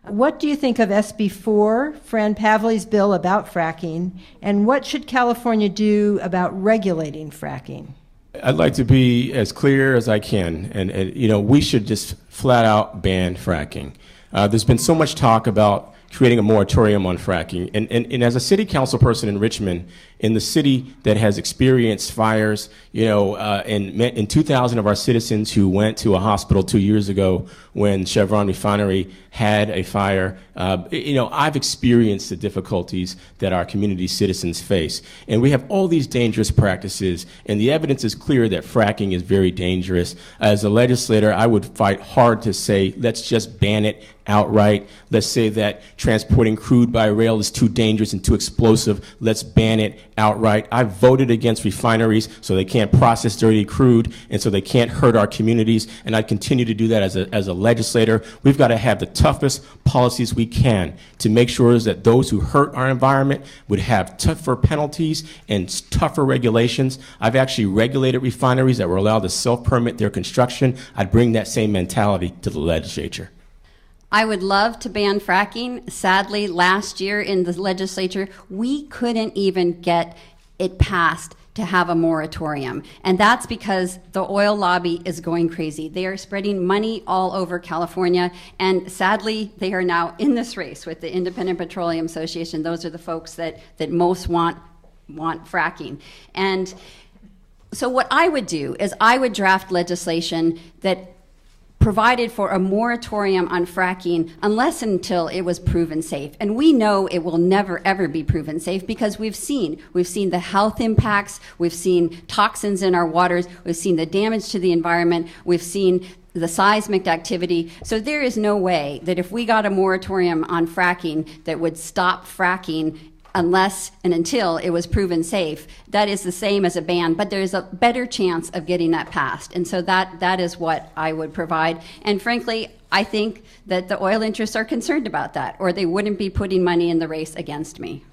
What do you think of SB 4, Fran Pavley's bill about fracking, and what should California do about regulating fracking? I'd like to be as clear as I can, and we should just flat out ban fracking. There's been so much talk about creating a moratorium on fracking, and as a city council person in Richmond, in the city that has experienced fires, in 2,000 of our citizens who went to a hospital 2 years ago when Chevron refinery had a fire, I've experienced the difficulties that our community citizens face. And we have all these dangerous practices, and the evidence is clear that fracking is very dangerous. As a legislator, I would fight hard to say, let's just ban it outright. Let's say that transporting crude by rail is too dangerous and too explosive. Let's ban it outright. I voted against refineries so they can't process dirty crude and so they can't hurt our communities, and I continue to do that as a legislator. We've got to have the toughest policies we can to make sure that those who hurt our environment would have tougher penalties and tougher regulations. I've actually regulated refineries that were allowed to self-permit their construction. I'd bring that same mentality to the legislature. I would love to ban fracking. Sadly, last year in the legislature, we couldn't even get it passed to have a moratorium. And that's because the oil lobby is going crazy. They are spreading money all over California. And sadly, they are now in this race with the Independent Petroleum Association. Those are the folks that most want fracking. And so what I would do is I would draft legislation that provided for a moratorium on fracking unless and until it was proven safe. And we know it will never, ever be proven safe because we've seen the health impacts, we've seen toxins in our waters, we've seen the damage to the environment, we've seen the seismic activity. So there is no way that if we got a moratorium on fracking that would stop fracking unless and until it was proven safe. That is the same as a ban, but there's a better chance of getting that passed. And so that is what I would provide. And frankly, I think that the oil interests are concerned about that, or they wouldn't be putting money in the race against me.